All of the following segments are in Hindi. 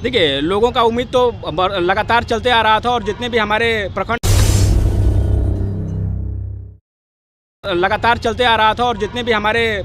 देखिए, लोगों का उम्मीद तो लगातार चलते आ रहा था और जितने भी हमारे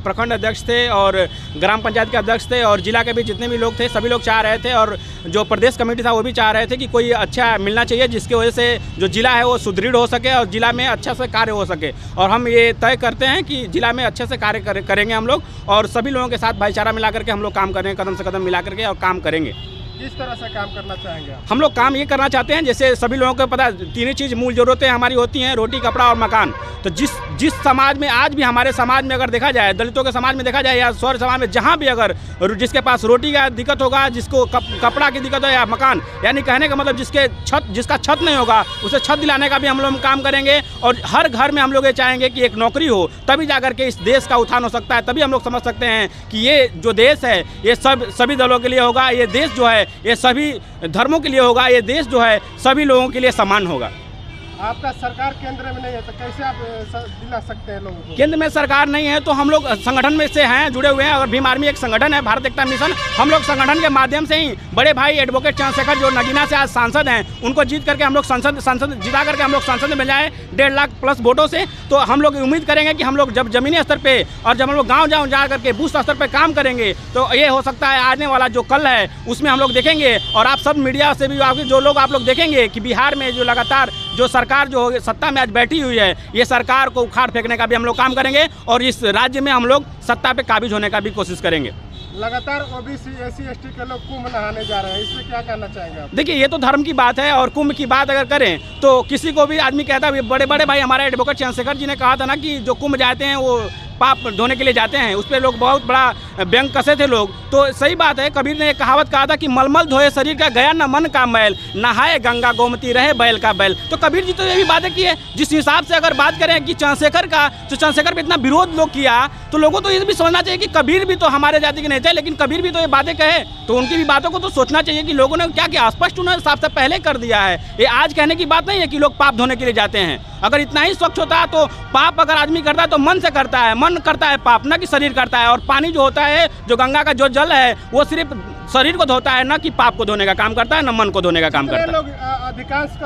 प्रखंड अध्यक्ष थे और ग्राम पंचायत के अध्यक्ष थे और जिला के भी जितने भी लोग थे, सभी लोग चाह रहे थे और जो प्रदेश कमेटी था वो भी चाह रहे थे कि कोई अच्छा मिलना चाहिए जिसकी वजह से जो जिला है वो सुदृढ़ हो सके और जिला में अच्छा से कार्य हो सके। और हम ये तय करते हैं कि जिला में अच्छे से कार्य करेंगे हम लोग और सभी लोगों के साथ भाईचारा मिला करके हम लोग काम करेंगे, कदम से कदम मिला करके और काम करेंगे। किस तरह से काम करना चाहेंगे आप? हम लोग काम ये करना चाहते हैं, जैसे सभी लोगों को पता तीन ही चीज़ मूल ज़रूरतें हमारी होती हैं, रोटी, कपड़ा और मकान। तो जिस समाज में आज भी हमारे समाज में अगर देखा जाए, दलितों के समाज में देखा जाए या सौर समाज में जहाँ भी अगर जिसके पास रोटी का दिक्कत होगा, जिसको कपड़ा की दिक्कत हो या मकान, यानी कहने का मतलब जिसका छत नहीं होगा उसे छत दिलाने का भी हम लोग काम करेंगे। और हर घर में हम लोग ये चाहेंगे कि एक नौकरी हो, तभी जाकर के इस देश का उत्थान हो सकता है। तभी हम लोग समझ सकते हैं कि ये जो देश है ये सभी दलों के लिए होगा, ये देश जो है ये सभी धर्मों के लिए होगा, ये देश जो है सभी लोगों के लिए समान होगा। आपका सरकार केंद्र में नहीं है तो कैसे आप दिला सकते हैं लोगों को? केंद्र में सरकार नहीं है तो हम लोग संगठन में से हैं, जुड़े हुए हैं। और भीम आर्मी एक संगठन है, भारत एकता मिशन। हम लोग संगठन के माध्यम से ही बड़े भाई एडवोकेट चंद्रशेखर जो नगीना से आज सांसद हैं, उनको जीत करके हम लोग संसद जिता करके हम लोग संसद में जाए 1.5 लाख प्लस वोटों से। तो हम लोग उम्मीद करेंगे कि हम लोग जब जमीनी स्तर पे और जब हम लोग गाँव जा करके बूथ स्तर पर काम करेंगे तो ये हो सकता है आने वाला जो कल है उसमें हम लोग देखेंगे। और आप सब मीडिया से भी जो लोग आप लोग देखेंगे कि बिहार में जो लगातार जो सरकार जो सत्ता में आज बैठी हुई है, ये सरकार को उखाड़ फेंकने का भी हम लोग काम करेंगे और इस राज्य में हम लोग सत्ता पे काबिज होने का भी कोशिश करेंगे। लगातार ओबीसी, एससी, एसटी के लोग कुंभ नहाने जा रहे हैं, इसमें क्या कहना चाहेंगे आप? देखिए, ये तो धर्म की बात है और कुंभ की बात अगर करें तो किसी को भी आदमी कहता है, बड़े बड़े भाई हमारे एडवोकेट चंद्रशेखर जी ने कहा था ना कि जो कुंभ जाते हैं वो पाप धोने के लिए जाते हैं, उस पर लोग बहुत बड़ा व्यंग कसे थे लोग। तो सही बात है, कबीर ने एक कहावत कहा था कि मलमल धोए शरीर का गया न मन का मैल, नहाए गंगा गोमती रहे बैल का बैल। तो कबीर जी तो ये भी बातें की है। जिस हिसाब से अगर बात करें कि चंद्रशेखर पे इतना विरोध लोग किया तो लोगों को ये भी समझना चाहिए कि कबीर भी तो हमारे जाति के नेता है, लेकिन कबीर भी तो ये बातें कहे तो उनकी भी बातों को तो सोचना चाहिए कि लोगों ने क्या क्या स्पष्ट उन्होंने साफ से पहले कर दिया है। ये आज कहने की बात नहीं है कि लोग पाप धोने के लिए जाते हैं। अगर इतना ही स्वच्छ होता है तो पाप अगर आदमी करता है तो मन से करता है, मन करता है पाप, न कि शरीर करता है। और पानी जो होता है, जो गंगा का जो जल है, वो सिर्फ शरीर को धोता है, न कि पाप को धोने का काम करता है, न मन को धोने का काम करता है। लोग अधिकांश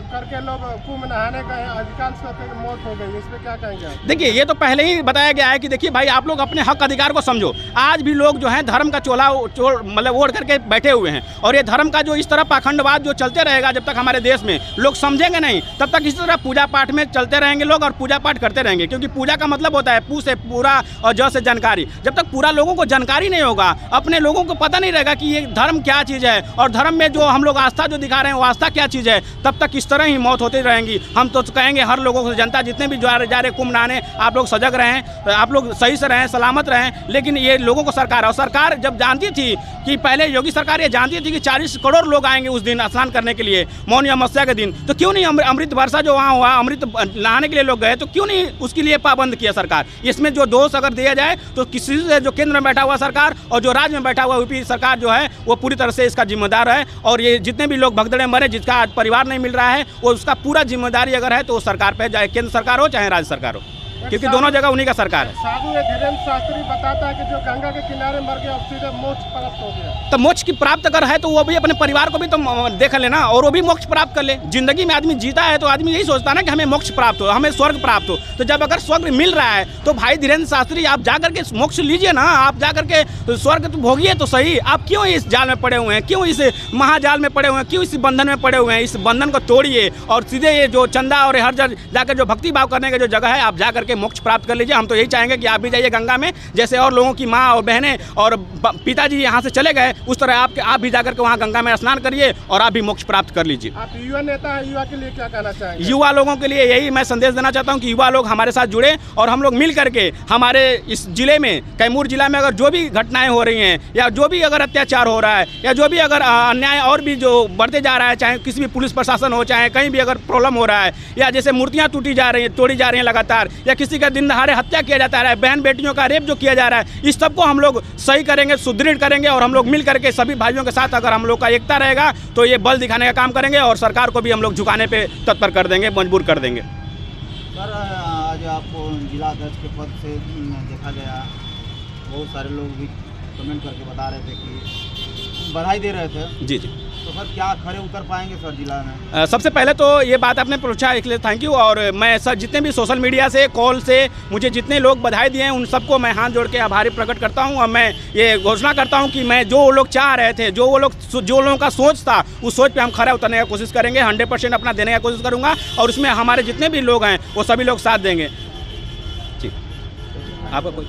करके लोग कुंभ नहाने का अधिकांश करके मौत हो गई, इस पे क्या कहेंगे? देखिए, ये तो पहले ही बताया गया है कि देखिए भाई, आप लोग अपने हक अधिकार को समझो। आज भी लोग जो है धर्म का चोला मतलब ओढ़ करके बैठे हुए हैं और ये धर्म का जो इस तरह पाखंडवाद जो चलते रहेगा, जब तक हमारे देश में लोग समझेंगे नहीं तब तक इसी तरह पूजा पाठ में चलते रहेंगे लोग और पूजा पाठ करते रहेंगे। क्योंकि पूजा का मतलब होता है पू से पूरा और ज से जानकारी। जब तक पूरा लोगों को जानकारी नहीं होगा, अपने लोगों को पता नहीं रहेगा कि ये धर्म क्या चीज़ है और धर्म में जो हम लोग आस्था जो दिखा रहे हैं वो आस्था क्या चीज़ है, तब तक इस तरह ही मौत होती रहेंगी। हम तो कहेंगे हर लोगों को, जनता जितने भी जा रहे कुंभ नहाने, आप लोग सजग रहें, आप लोग सही से रहें, सलामत रहें। लेकिन ये लोगों को सरकार जब जानती थी कि पहले योगी सरकार ये जानती थी कि 40 करोड़ लोग आएंगे उस दिन स्नान करने के लिए, मौनी अमावस्या के दिन, तो क्यों नहीं अमृत वर्षा जो वहाँ हुआ, अमृत नहाने के लिए लोग गए, तो क्यों नहीं उसके लिए पाबंद किया सरकार? इसमें जो दोष अगर दिया जाए तो किसी से जो केंद्र में बैठा हुआ सरकार और जो राज्य में बैठा हुआ यूपी सरकार जो है वो पूरी तरह से इसका जिम्मेदार है। और ये जितने भी लोग भगदड़े मरे, जिसका आज परिवार नहीं मिल रहा है, वो उसका पूरा जिम्मेदारी अगर है तो वो सरकार पे, चाहे केंद्र सरकार हो चाहे राज्य सरकार हो, क्योंकि दोनों जगह उन्हीं का सरकार है। साधु धीरेन्द्र शास्त्री बताता है कि जो गंगा के किनारे मर गया सीधे मोक्ष प्राप्त हो गया। तो मोक्ष की प्राप्त अगर है तो वो भी अपने परिवार को भी तो देख लेना और वो भी मोक्ष प्राप्त कर ले। जिंदगी में आदमी जीता है तो आदमी यही सोचता है ना कि हमें मोक्ष प्राप्त हो, हमें स्वर्ग प्राप्त हो। तो जब अगर स्वर्ग मिल रहा है तो भाई धीरेन्द्र शास्त्री, आप जा करके मोक्ष लीजिए ना, आप जा करके स्वर्ग तो भोगिए तो सही। आप क्यों इस जाल में पड़े हुए हैं, क्यों इस महाजाल में पड़े हुए हैं, क्यों इस बंधन में पड़े हुए हैं? इस बंधन को तोड़िए और सीधे ये जो चंदा और हर जगह जाकर जो भक्ति भाव करने की जो जगह है, आप जा करके मोक्ष प्राप्त कर लीजिए। हम तो यही चाहेंगे कि आप भी जाइए गंगा में, जैसे और लोगों की माँ और बहनें और पिताजी यहाँ से चले गए, उस तरह आप भी जाकर के वहाँ गंगा में स्नान करिए और आप भी मोक्ष प्राप्त कर लीजिए। आप युवा नेता हैं, युवा के लिए क्या कहना चाहेंगे? युवा लोगों के लिए यही मैं संदेश देना चाहता हूँ कि युवा लोग हमारे साथ जुड़े और हम लोग मिल करके हमारे इस जिले में, कैमूर जिला में अगर जो भी घटनाएं हो रही हैं या जो भी अगर अत्याचार हो रहा है या जो भी अगर अन्याय और भी जो बढ़ते जा रहा है, चाहे किसी भी पुलिस प्रशासन हो, चाहे कहीं भी अगर प्रॉब्लम हो रहा है, या जैसे मूर्तियाँ तोड़ी जा रही हैं लगातार, या किसी का दिन दहाड़े हत्या किया जाता है, बहन बेटियों का रेप जो किया जा रहा है, इस सब को हम लोग सही करेंगे, सुदृढ़ करेंगे और हम लोग मिल करके सभी भाइयों के साथ अगर हम लोग का एकता रहेगा तो ये बल दिखाने का काम करेंगे और सरकार को भी हम लोग झुकाने पे तत्पर कर देंगे, मजबूर कर देंगे। सर, आज आपको जिला अध्यक्ष के पद से देखा गया, बहुत सारे लोग भी कमेंट करके बता रहे थे कि बधाई दे रहे थे, जी जी। तो सर क्या खड़े उतर पाएंगे सर जिला में? सबसे पहले तो ये बात आपने पूछा इसके लिए थैंक यू। और मैं सर जितने भी सोशल मीडिया से कॉल से मुझे जितने लोग बधाई दिए हैं उन सबको मैं हाथ जोड़ के आभारी प्रकट करता हूं। और मैं ये घोषणा करता हूं कि मैं जो वो लोग चाह रहे थे, जो लोगों का सोच था, उस सोच पे हम खरा उतरने की कोशिश करेंगे। 100% अपना देने की कोशिश करूँगा और उसमें हमारे जितने भी लोग हैं वो सभी लोग साथ देंगे। जी, आपका कोई